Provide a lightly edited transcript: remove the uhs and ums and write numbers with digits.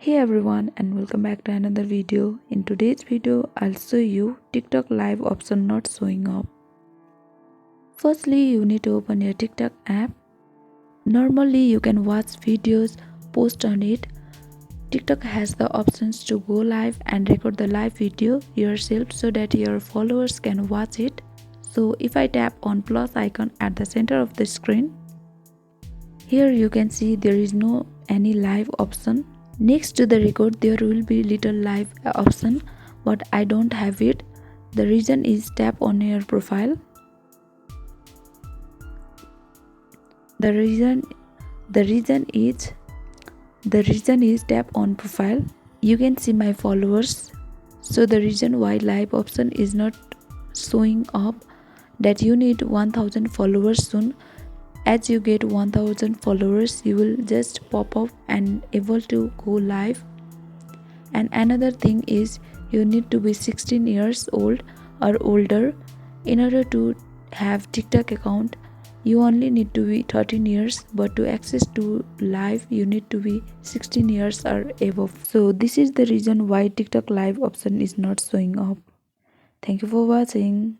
Hey everyone, and welcome back to another video. In today's video, I'll show you TikTok live option not showing up. Firstly, you need to open your TikTok app. Normally you can watch videos, post on it. TikTok has the options to go live and record the live video yourself so that your followers can watch it. So if I tap on plus icon at the center of the screen, here you can see there is no any live option. Next to the record there will be little live option, but I don't have it. The reason is tap on your profile. The reason is tap on profile. You can see my followers. So the reason why live option is not showing up, that you need 1000 followers soon. As you get 1000 followers, you will just pop up and able to go live. And another thing is you need to be 16 years old or older. In order to have TikTok account, you only need to be 13 years, but to access to live you need to be 16 years or above. So this is the reason why TikTok live option is not showing up. Thank you for watching.